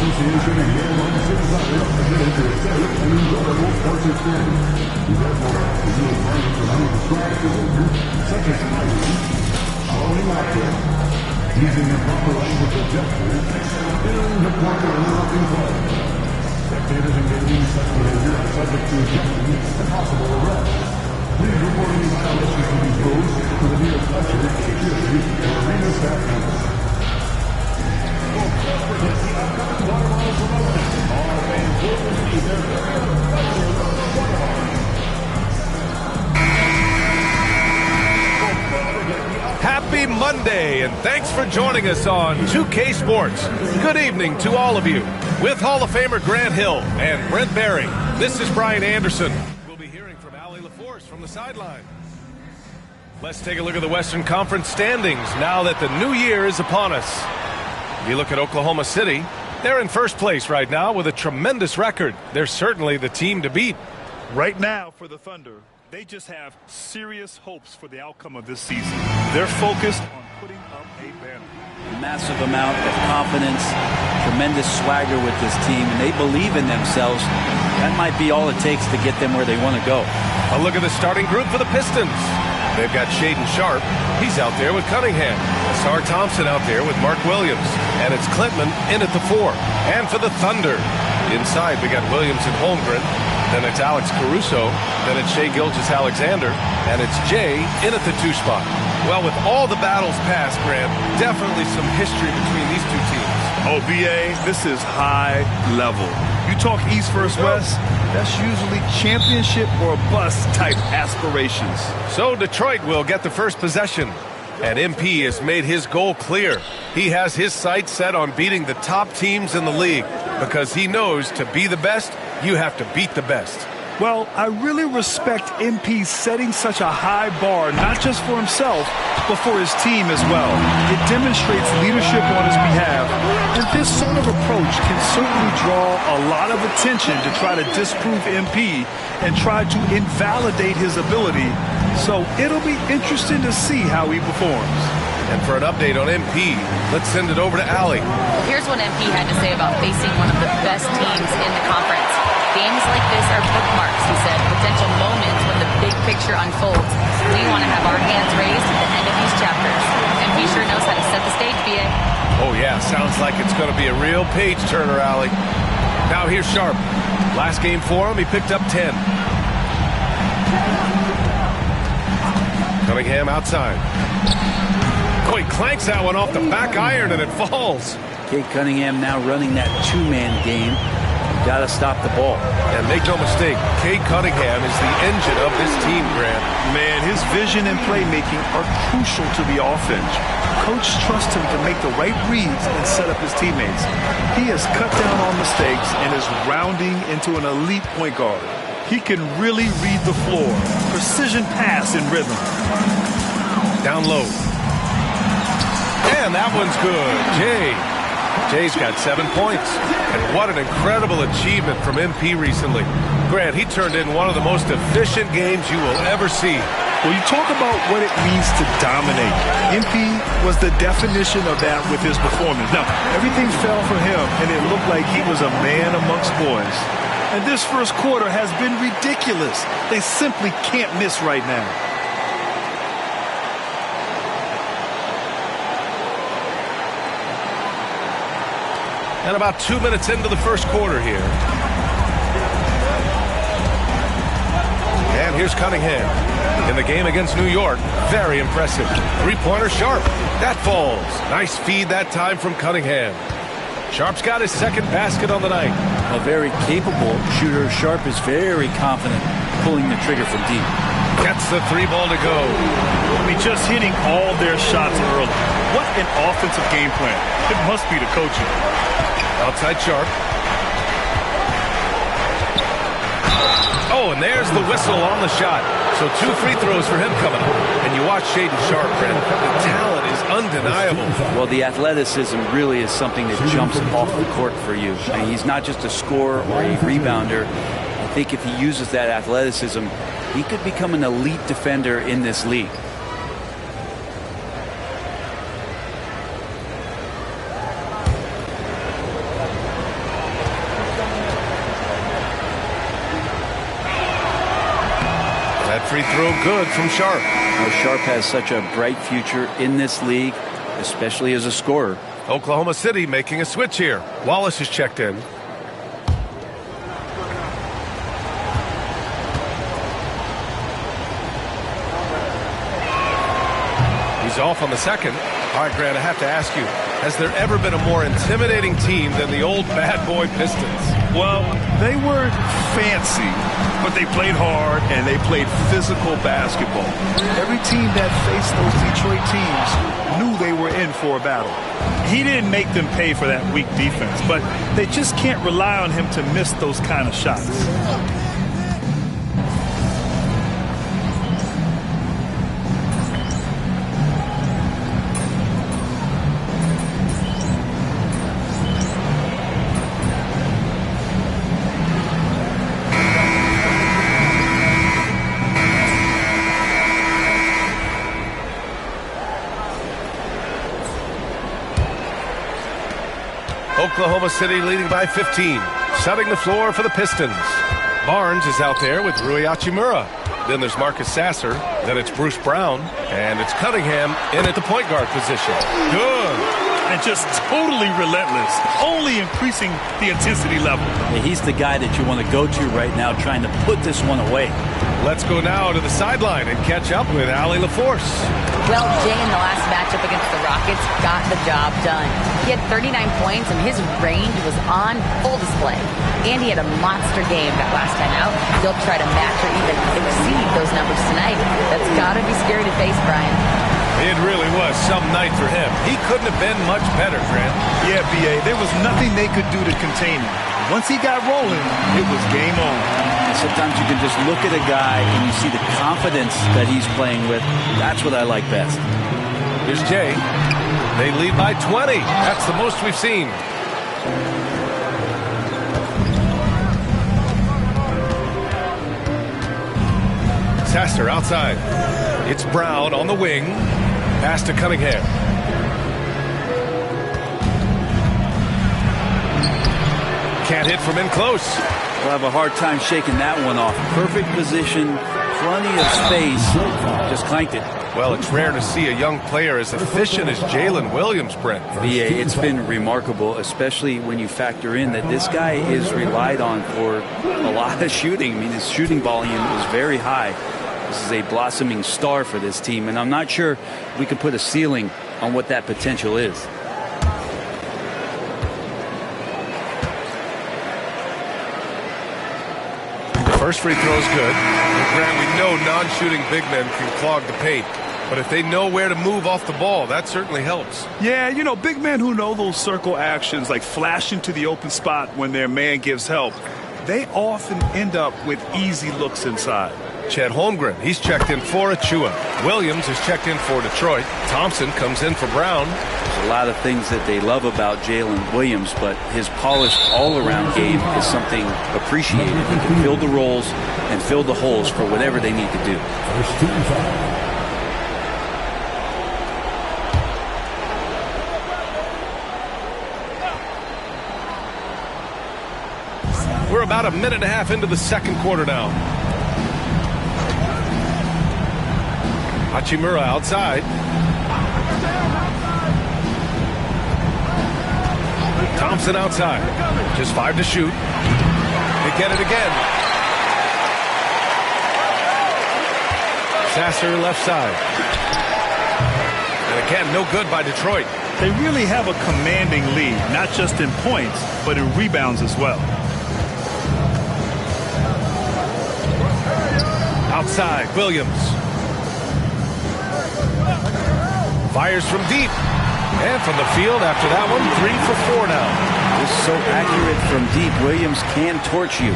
Association and Yale Citizens presented to safe and enjoyable sports experience. We therefore ask that you refrain from any destructive behavior, such as fighting, shouting laughter, using improper language or gestures, and reporting or interrupting play. Spectators engaging in such behavior are subject to ejection and possible arrest. Please report any violations of these rules to the nearest usher, security, or arena staff member. Happy Monday, and thanks for joining us on 2K Sports. Good evening to all of you. With Hall of Famer Grant Hill and Brent Barry, this is Brian Anderson. We'll be hearing from Allie LaForce from the sideline. Let's take a look at the Western Conference standings now that the new year is upon us. If you look at Oklahoma City, they're in first place right now with a tremendous record. They're certainly the team to beat. Right now for the Thunder, they just have serious hopes for the outcome of this season. They're focused on putting up a banner. Massive amount of confidence, tremendous swagger with this team, and they believe in themselves. That might be all it takes to get them where they want to go. A look at the starting group for the Pistons. They've got Shaedon Sharpe. He's out there with Cunningham. Asar Thompson out there with Mark Williams. And it's Klintman in at the 4. And for the Thunder, inside we got Williams and Holmgren. Then it's Alex Caruso. Then it's Shai Gilgeous-Alexander. And it's Jay in at the 2 spot. Well, with all the battles past, Grant, definitely some history between these two teams. Oh, BA, this is high level. You talk East versus West, that's usually championship or bust type aspirations. So Detroit will get the first possession. And MP has made his goal clear. He has his sights set on beating the top teams in the league because he knows to be the best, you have to beat the best. Well, I really respect MP setting such a high bar, not just for himself, but for his team as well. It demonstrates leadership on his behalf, and this sort of approach can certainly draw a lot of attention to try to disprove MP and try to invalidate his ability. So it'll be interesting to see how he performs. And for an update on MP, let's send it over to Allie. Here's what MP had to say about facing one of the best teams in the conference. Games like this are bookmarks, he said, potential moments when the big picture unfolds. We want to have our hands raised at the end of these chapters. MP sure knows how to set the stage, BA. Oh, yeah, sounds like it's going to be a real page-turner, Allie. Now here's Sharpe. Last game for him, he picked up 10. Cunningham outside. Oh, he clanks that one off the back iron, and it falls. Cade Cunningham now running that 2-man game. Got to stop the ball. And make no mistake, Cade Cunningham is the engine of this team, Grant. Man, his vision and playmaking are crucial to the offense. Coach trusts him to make the right reads and set up his teammates. He has cut down on mistakes and is rounding into an elite point guard. He can really read the floor. Precision pass in rhythm. Down low. And that one's good. Jay's got 7 points. And what an incredible achievement from MP recently. Grant, he turned in one of the most efficient games you will ever see. Well, you talk about what it means to dominate. MP was the definition of that with his performance. Now, everything fell for him, and it looked like he was a man amongst boys. And this first quarter has been ridiculous. They simply can't miss right now. And about 2 minutes into the first quarter here. And here's Cunningham. In the game against New York, very impressive. Three-pointer Sharpe. That falls. Nice feed that time from Cunningham. Sharpe's got his second basket on the night. A very capable shooter. Sharpe is very confident pulling the trigger from deep. Gets the 3 ball to go. I mean, just hitting all their shots early. What an offensive game plan. It must be the coaching. Outside Sharpe. Oh, and there's the whistle on the shot. So 2 free throws for him coming up. And you watch Shaedon Sharpe, Brent. The talent is undeniable. Well, the athleticism really is something that jumps off the court for you. I mean, he's not just a scorer or a rebounder. I think if he uses that athleticism, he could become an elite defender in this league. free throw good from Sharp. Sharp has such a bright future in this league, especially as a scorer. Oklahoma City making a switch here. Wallace is checked in. He's off on the second. All right, Grant, I have to ask you, has there ever been a more intimidating team than the old bad boy Pistons? Well, they weren't fancy, but they played hard and they played physical basketball. Every team that faced those Detroit teams knew they were in for a battle. He didn't make them pay for that weak defense, but they just can't rely on him to miss those kind of shots. Oklahoma City leading by 15, setting the floor for the Pistons. Barnes is out there with Rui Hachimura. Then there's Marcus Sasser. Then it's Bruce Brown. And it's Cunningham in at the point guard position. Good. And just totally relentless, only increasing the intensity level. He's the guy that you want to go to right now, trying to put this one away. Let's go now to the sideline and catch up with Allie LaForce. Well, Jay in the last matchup against the Rockets got the job done. He had 39 points and his range was on full display. And he had a monster game that last time out. He'll try to match or even exceed those numbers tonight. That's got to be scary to face, Brian. It really was some night for him. He couldn't have been much better, Grant. Yeah, B.A., there was nothing they could do to contain him. Once he got rolling, it was game on. Sometimes you can just look at a guy and you see the confidence that he's playing with. That's what I like best. Here's Jay. They lead by 20. That's the most we've seen. Sasser outside. It's Brown on the wing. Pass to Cunningham. Can't hit from in close. We'll have a hard time shaking that one off. Perfect position, plenty of space. Just clanked it. Well, it's rare to see a young player as efficient as Jalen Williams, Brent. VA, it's been remarkable, especially when you factor in that this guy is relied on for a lot of shooting. I mean, his shooting volume is very high. This is a blossoming star for this team, and I'm not sure we can put a ceiling on what that potential is. First free throw is good. Grant, we know non-shooting big men can clog the paint. But if they know where to move off the ball, that certainly helps. Yeah, you know, big men who know those circle actions, like flashing to the open spot when their man gives help, they often end up with easy looks inside. Chet Holmgren, he's checked in for Achua. Williams is checked in for Detroit. Thompson comes in for Brown. There's a lot of things that they love about Jalen Williams, but his polished all-around game is something appreciated. He can fill the roles and fill the holes for whatever they need to do. We're about a minute and a half into the second quarter now. Hachimura outside. Thompson outside. Just 5 to shoot. They get it again. Sasser left side. And again, no good by Detroit. They really have a commanding lead, not just in points, but in rebounds as well. Outside, Williams. Fires from deep. And from the field after that one, 3 for 4 now. This is so accurate from deep. Williams can torch you.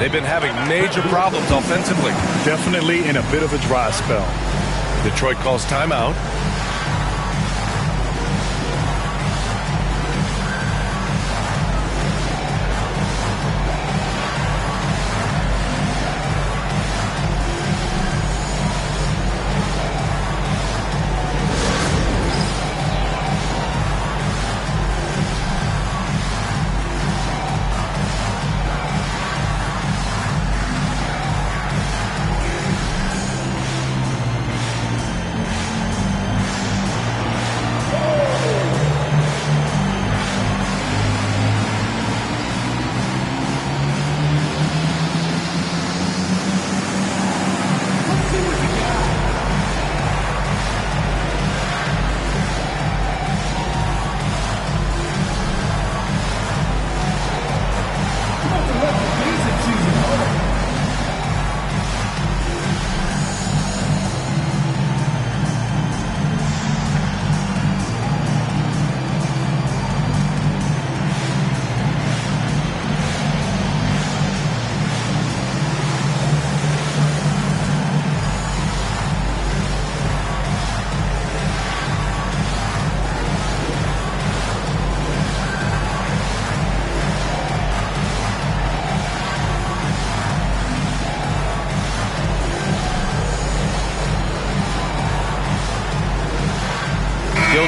They've been having major problems offensively. Definitely in a bit of a dry spell. Detroit calls timeout.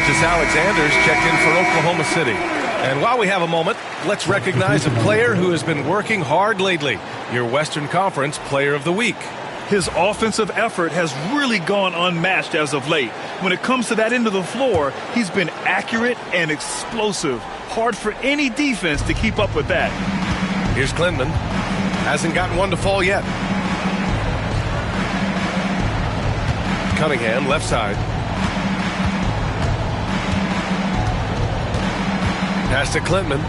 Gilgeous Alexander's checked in for Oklahoma City. And while we have a moment, let's recognize a player who has been working hard lately. Your Western Conference Player of the Week. His offensive effort has really gone unmatched as of late. When it comes to that end of the floor, he's been accurate and explosive. Hard for any defense to keep up with that. Here's Klingman. Hasn't gotten one to fall yet. Cunningham, left side. Pass to Klingman.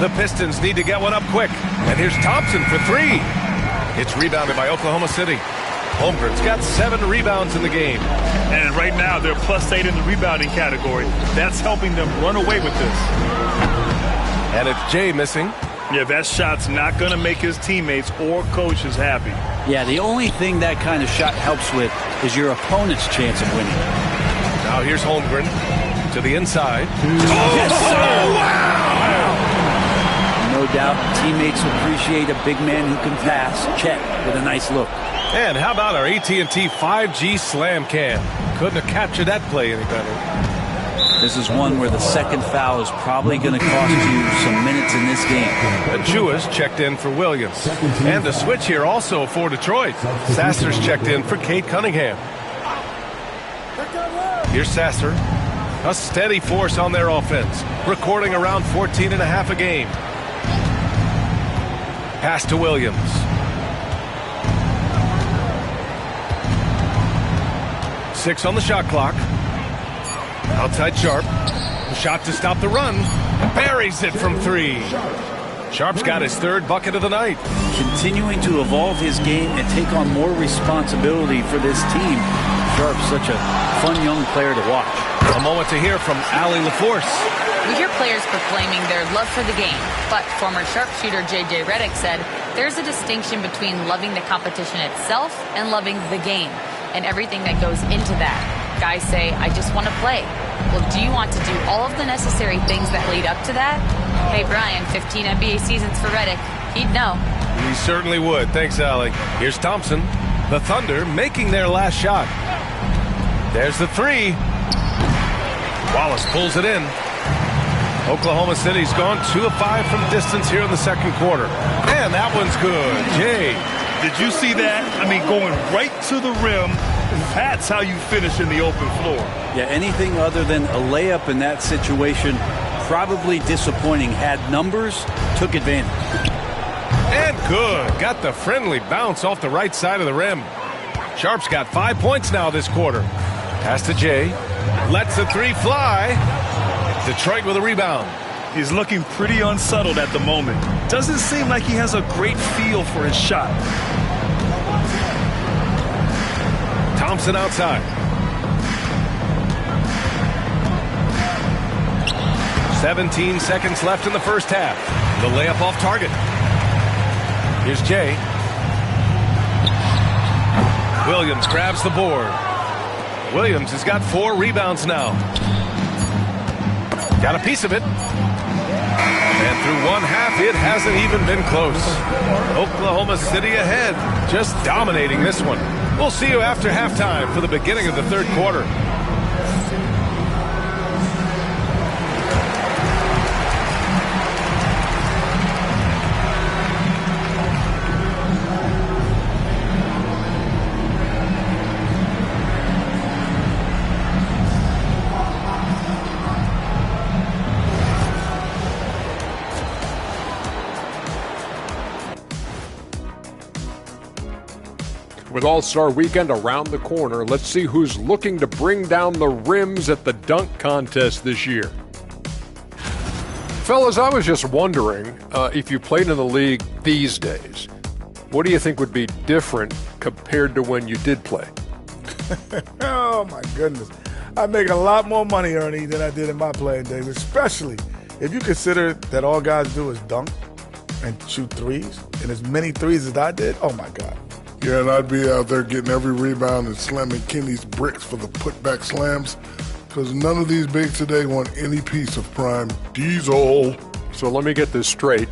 The Pistons need to get one up quick. And here's Thompson for three. It's rebounded by Oklahoma City. Holmgren's got 7 rebounds in the game. And right now they're +8 in the rebounding category. That's helping them run away with this. And it's Jay missing. Yeah, that shot's not going to make his teammates or coaches happy. Yeah, the only thing that kind of shot helps with is your opponent's chance of winning. Now here's Holmgren to the inside. Yes, sir. Wow. No doubt teammates appreciate a big man who can pass. Chet with a nice look. And how about our AT&T 5G Slam Cam? Couldn't have captured that play any better. This is one where the second foul is probably going to cost you some minutes in this game. Achua's checked in for Williams. And the switch here also for Detroit. Sasser's checked in for Cade Cunningham. Here's Sasser. A steady force on their offense, recording around 14.5 a game. Pass to Williams. Six on the shot clock. Outside Sharp. Shot to stop the run. Buries it from 3. Sharp's got his 3rd bucket of the night. Continuing to evolve his game and take on more responsibility for this team. Sharp's such a fun young player to watch. A moment to hear from Allie LaForce. We hear players proclaiming their love for the game, but former sharpshooter J.J. Redick said there's a distinction between loving the competition itself and loving the game and everything that goes into that. Guys say, I just want to play. Well, do you want to do all of the necessary things that lead up to that? Hey, Brian, 15 NBA seasons for Redick. He'd know. He certainly would. Thanks, Allie. Here's Thompson. The Thunder making their last shot. There's the 3. Wallace pulls it in. Oklahoma City's gone 2 of 5 from distance here in the second quarter. And that one's good. Jay. Did you see that? I mean, going right to the rim. That's how you finish in the open floor. Yeah, anything other than a layup in that situation, probably disappointing. Had numbers, took advantage. And good. Got the friendly bounce off the right side of the rim. Sharp's got 5 points now this quarter. Pass to Jay. Lets the 3 fly. Detroit with a rebound. He's looking pretty unsettled at the moment. Doesn't seem like he has a great feel for his shot. Thompson outside. 17 seconds left in the first half. The layup off target. Here's Jay. Williams grabs the board. Williams has got 4 rebounds now. Got a piece of it. And through one half, it hasn't even been close. Oklahoma City ahead, just dominating this one. We'll see you after halftime for the beginning of the third quarter. With All-Star Weekend around the corner, let's see who's looking to bring down the rims at the dunk contest this year. Fellas, I was just wondering if you played in the league these days, what do you think would be different compared to when you did play? Oh, my goodness. I make a lot more money, Ernie, than I did in my playing days, especially if you consider that all guys do is dunk and shoot threes, and as many threes as I did, oh, my God. Yeah, and I'd be out there getting every rebound and slamming Kenny's bricks for the putback slams because none of these bigs today want any piece of prime diesel. So let me get this straight.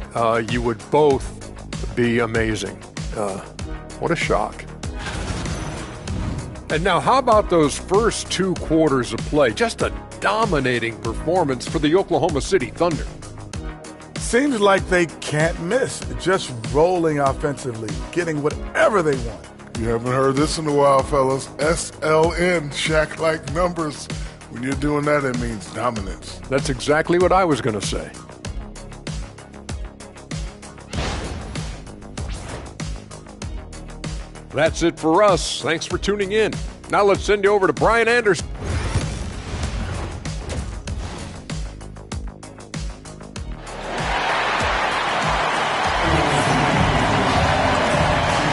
You would both be amazing. What a shock. And now how about those first 2 quarters of play? Just a dominating performance for the Oklahoma City Thunder. Seems like they can't miss. Just rolling offensively, getting whatever they want. You haven't heard this in a while, fellas. SLN, Shaq-like numbers. When you're doing that, it means dominance. That's exactly what I was going to say. That's it for us. Thanks for tuning in. Now let's send you over to Brian Anderson.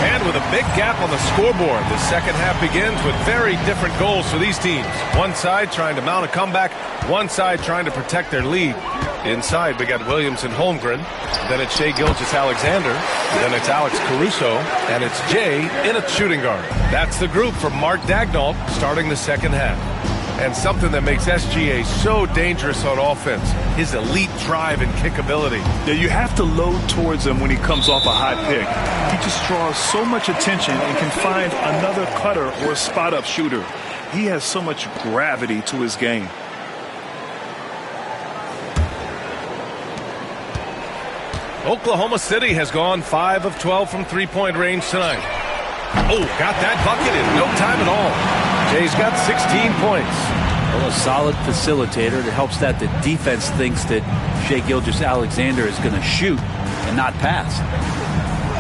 And with a big gap on the scoreboard, the second half begins with very different goals for these teams. One side trying to mount a comeback, one side trying to protect their lead. Inside, we got Williams and Holmgren. Then it's Shai Gilgeous-Alexander. Then it's Alex Caruso. And it's Jay in a shooting guard. That's the group for Mark Daigneault starting the second half. And something that makes SGA so dangerous on offense, his elite drive and kick ability. Yeah, you have to load towards him when he comes off a high pick. He just draws so much attention and can find another cutter or a spot-up shooter. He has so much gravity to his game. Oklahoma City has gone 5 of 12 from three-point range tonight. Oh, got that bucket in no time at all. Jay's got 16 points. Well, a solid facilitator. It helps that the defense thinks that Shai Gilgeous-Alexander is going to shoot and not pass.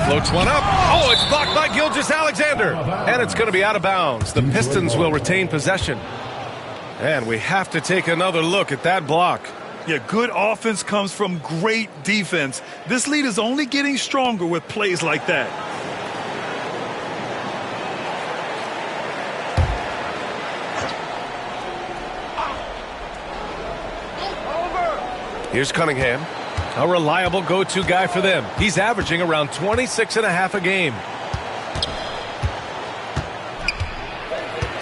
Floats one up. Oh, it's blocked by Gilgeous-Alexander. And it's going to be out of bounds. The Pistons will retain possession. And we have to take another look at that block. Yeah, good offense comes from great defense. This lead is only getting stronger with plays like that. Here's Cunningham, a reliable go-to guy for them. He's averaging around 26.5 a game.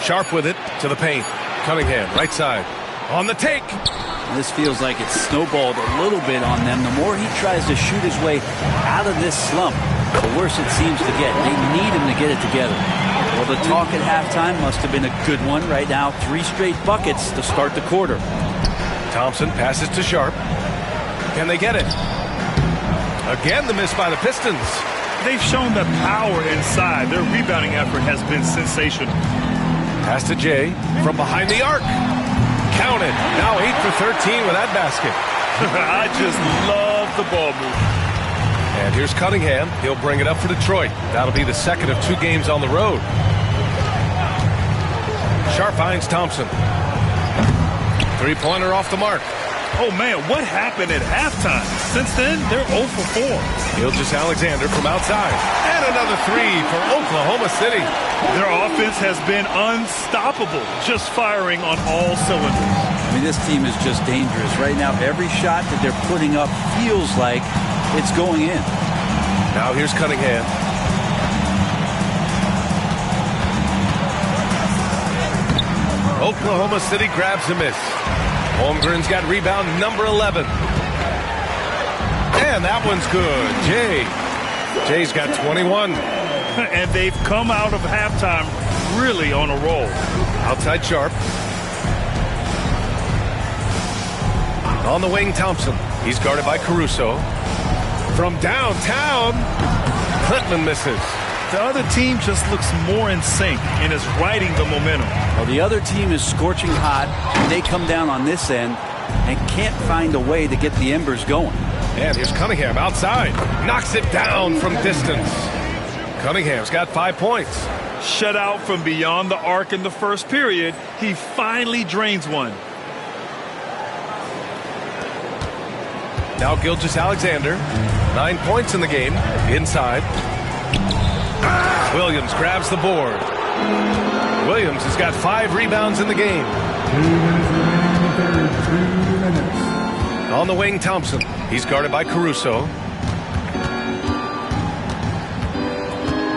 Sharp with it to the paint. Cunningham, right side. On the take. This feels like it's snowballed a little bit on them. The more he tries to shoot his way out of this slump, the worse it seems to get. They need him to get it together. Well, the talk at halftime must have been a good one. Right now, 3 straight buckets to start the quarter. Thompson passes to Sharp. Can they get it? Again, the miss by the Pistons. They've shown the power inside. Their rebounding effort has been sensational. Pass to Jay from behind the arc. Counted. Now 8 for 13 with that basket. I just love the ball movement. And here's Cunningham. He'll bring it up for Detroit. That'll be the second of 2 games on the road. Sharp finds Thompson. 3-pointer off the mark. Oh, man, what happened at halftime? Since then, they're 0 for 4. Gilgeous-Alexander from outside. And another 3 for Oklahoma City. Their offense has been unstoppable, just firing on all cylinders. I mean, this team is just dangerous. Right now, every shot that they're putting up feels like it's going in. Now here's Cunningham. Oklahoma City grabs a miss. Holmgren's got rebound number 11. And that one's good. Jay's got 21. And they've come out of halftime really on a roll. Outside Sharp. On the wing, Thompson. He's guarded by Caruso. From downtown, Clinton misses. The other team just looks more in sync and is riding the momentum. Well, the other team is scorching hot, and they come down on this end and can't find a way to get the embers going. And here's Cunningham outside. Knocks it down from distance. Cunningham's got 5 points. Shut out from beyond the arc in the first period. He finally drains one. Now Gilgeous-Alexander. 9 points in the game. Inside. Williams grabs the board. Williams has got 5 rebounds in the game. 2 minutes. On the wing, Thompson. He's guarded by Caruso.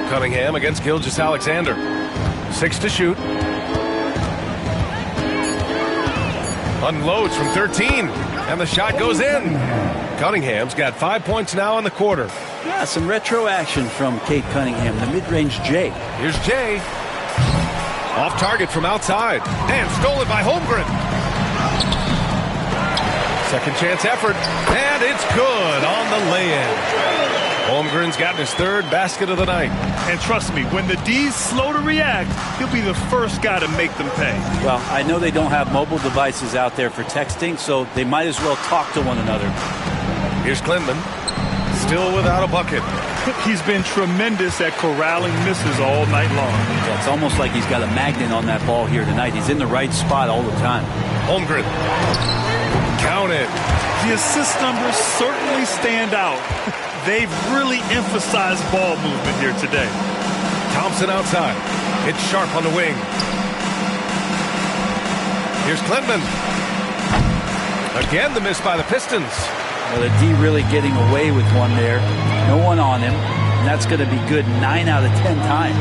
Cunningham against Gilgeous-Alexander. 6 to shoot. Unloads from 13. And the shot goes in. Cunningham's got 5 points now in the quarter. Yeah, some retro action from Cade Cunningham, the mid-range Jay. Here's Jay. Off target from outside. And stolen by Holmgren. Second chance effort. And it's good on the lay-in. Holmgren's gotten his third basket of the night. And trust me, when the D's slow to react, he'll be the first guy to make them pay. Well, I know they don't have mobile devices out there for texting, so they might as well talk to one another. Here's Klingman. Still without a bucket. He's been tremendous at corralling misses all night long. Yeah, it's almost like he's got a magnet on that ball here tonight. He's in the right spot all the time. Holmgren. Count it. The assist numbers certainly stand out. They've really emphasized ball movement here today. Thompson outside. It's Sharp on the wing. Here's Klingman. Again, the miss by the Pistons. Well, the D really getting away with one there. No one on him. And that's going to be good 9 out of 10 times.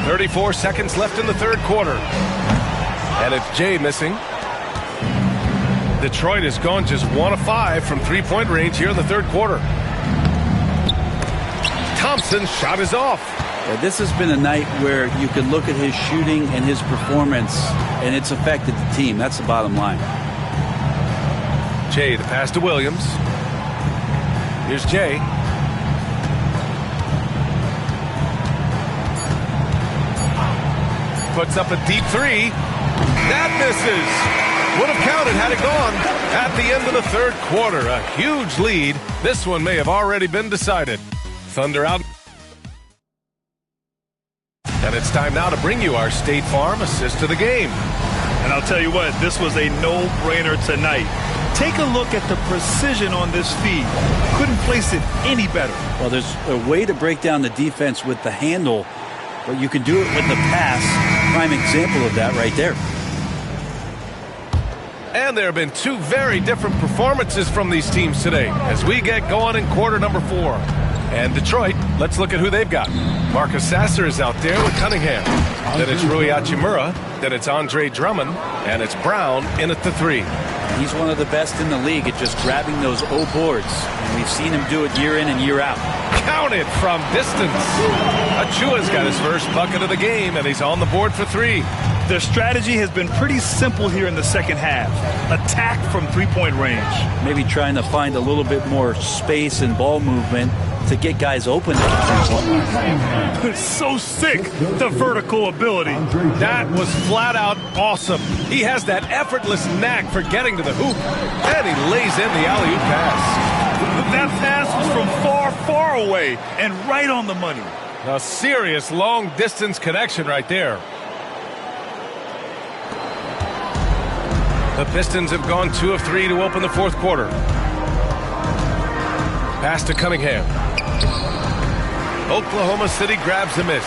34 seconds left in the third quarter. And it's Jay missing. Detroit has gone just 1 of 5 from three-point range here in the third quarter. Thompson's shot is off. Yeah, this has been a night where you can look at his shooting and his performance, and it's affected the team. That's the bottom line. Jay, the pass to Williams. Here's Jay. Puts up a deep three. That misses. Would have counted had it gone at the end of the third quarter. A huge lead. This one may have already been decided. Thunder out. And it's time now to bring you our State Farm assist of the game. And I'll tell you what, this was a no-brainer tonight. Take a look at the precision on this feed. Couldn't place it any better. Well, there's a way to break down the defense with the handle, but you can do it with the pass. Prime example of that right there. And there have been two very different performances from these teams today as we get going in quarter number 4. And Detroit, let's look at who they've got. Marcus Sasser is out there with Cunningham. Then it's Rui Hachimura. Then it's Andre Drummond. And it's Brown in at the 3. He's one of the best in the league at just grabbing those O boards. And we've seen him do it year in and year out. Counted from distance. Achua's got his first bucket of the game, and he's on the board for 3. Their strategy has been pretty simple here in the second half. Attack from three-point range. Maybe trying to find a little bit more space and ball movement to get guys open at the three-point line. So sick, the vertical ability. That was flat out awesome. He has that effortless knack for getting to the hoop, and he lays in the alley-oop pass. That pass was from far, far away and right on the money. A serious long-distance connection right there. The Pistons have gone 2 of 3 to open the fourth quarter. Pass to Cunningham. Oklahoma City grabs the miss.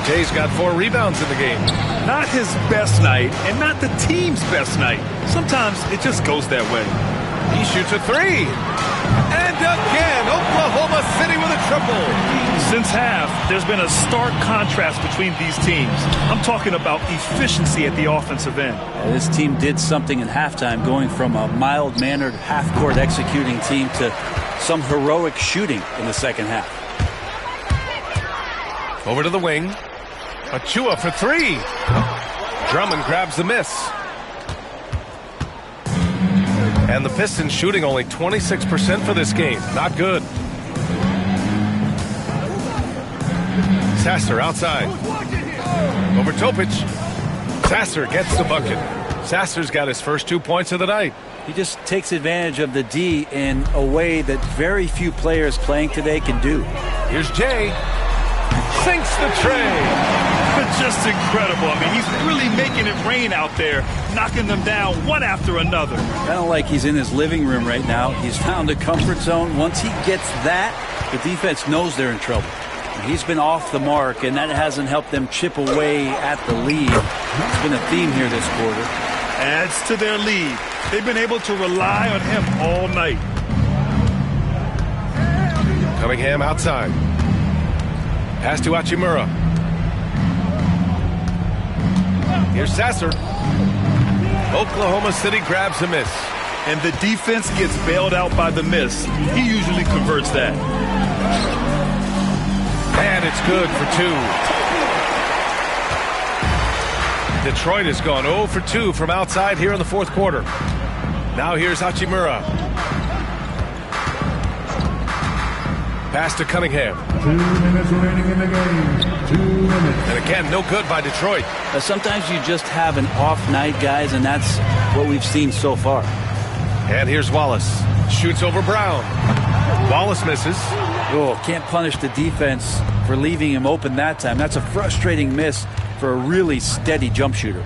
Jay's got 4 rebounds in the game. Not his best night and not the team's best night. Sometimes it just goes that way. He shoots a 3. And again, Oklahoma City with a triple. Since half, there's been a stark contrast between these teams. I'm talking about efficiency at the offensive end. This team did something in halftime, going from a mild-mannered half-court executing team to some heroic shooting in the second half. Over to the wing. Achua for 3. Drummond grabs the miss. And the Pistons shooting only 26% for this game. Not good. Sasser outside. Over Topic. Sasser gets the bucket. Sasser's got his first 2 points of the night. He just takes advantage of the D in a way that very few players playing today can do. Here's Jay. Sinks the tray. Just incredible. I mean, he's really making it rain out there, knocking them down one after another. Kind of like he's in his living room right now. He's found a comfort zone. Once he gets that, the defense knows they're in trouble. He's been off the mark, and that hasn't helped them chip away at the lead. It's been a theme here this quarter. Adds to their lead. They've been able to rely on him all night. Cunningham outside. Pass to Hachimura. Here's Sasser. Oklahoma City grabs a miss. And the defense gets bailed out by the miss. He usually converts that. And it's good for 2. Detroit has gone 0 for 2 from outside here in the fourth quarter. Now here's Hachimura. Pass to Cunningham. 2 minutes remaining in the game. 2 minutes. And again, no good by Detroit. Sometimes you just have an off night, guys, and that's what we've seen so far. And here's Wallace. Shoots over Brown. Wallace misses. Oh, can't punish the defense for leaving him open that time. That's a frustrating miss for a really steady jump shooter.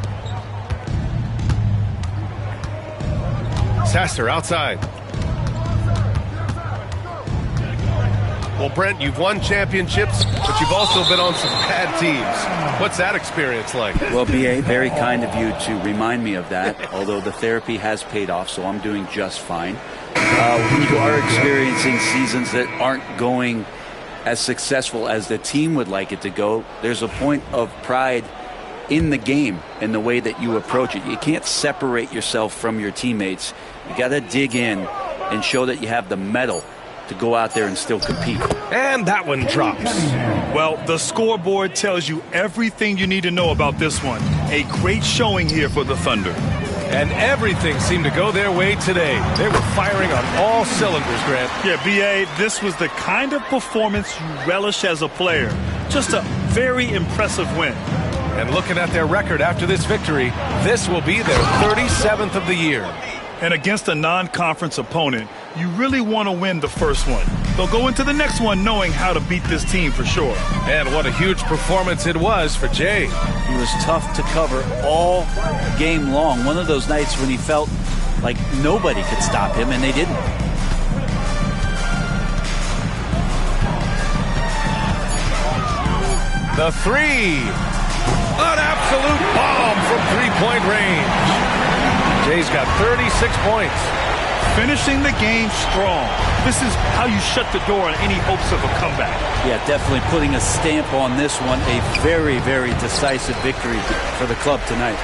Sasser outside. Well, Brent, you've won championships, but you've also been on some bad teams. What's that experience like? Well, B.A., very kind of you to remind me of that, although the therapy has paid off, so I'm doing just fine. When you are experiencing seasons that aren't going as successful as the team would like it to go, there's a point of pride in the game and the way that you approach it. You can't separate yourself from your teammates. You got to dig in and show that you have the mettle to go out there and still compete. And that one drops. Well, the scoreboard tells you everything you need to know about this one. A great showing here for the Thunder. And everything seemed to go their way today. They were firing on all cylinders, Grant. Yeah, B.A., this was the kind of performance you relish as a player. Just a very impressive win. And looking at their record after this victory, this will be their 37th of the year. And against a non-conference opponent, you really want to win the first one. They'll go into the next one knowing how to beat this team for sure. And what a huge performance it was for Jay. He was tough to cover all game long. One of those nights when he felt like nobody could stop him, and they didn't. The three. An absolute bomb from three-point range. Jay's got 36 points. Finishing the game strong. This is how you shut the door on any hopes of a comeback. Yeah, definitely putting a stamp on this one. A very, very decisive victory for the club tonight.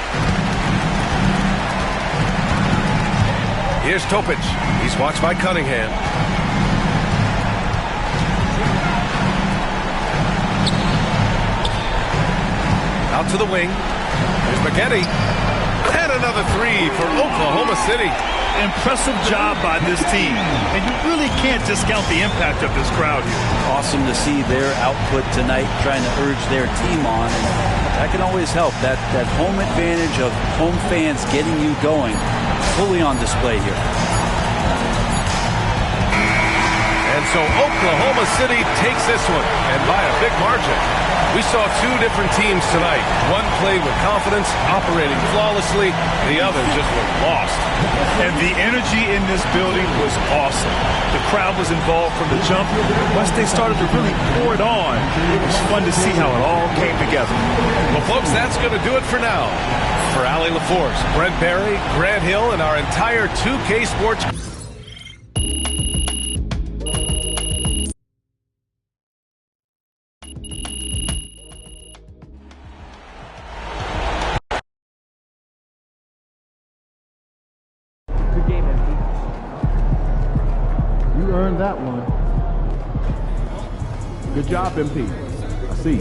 Here's Topic. He's watched by Cunningham. Out to the wing. Here's McGetty. And another three for Oklahoma City. Impressive job by this team. And you really can't discount the impact of this crowd here. Awesome to see their output tonight, trying to urge their team on. And that can always help. That home advantage of home fans getting you going, fully on display here. And so Oklahoma City takes this one, and by a big margin. We saw two different teams tonight. One played with confidence, operating flawlessly. The other just looked lost. And the energy in this building was awesome. The crowd was involved from the jump. Once they started to really pour it on, it was fun to see how it all came together. Well, folks, that's going to do it for now. For Allie LaForce, Brent Barry, Grant Hill, and our entire 2K Sports You earned that one. Good job, MP. I see.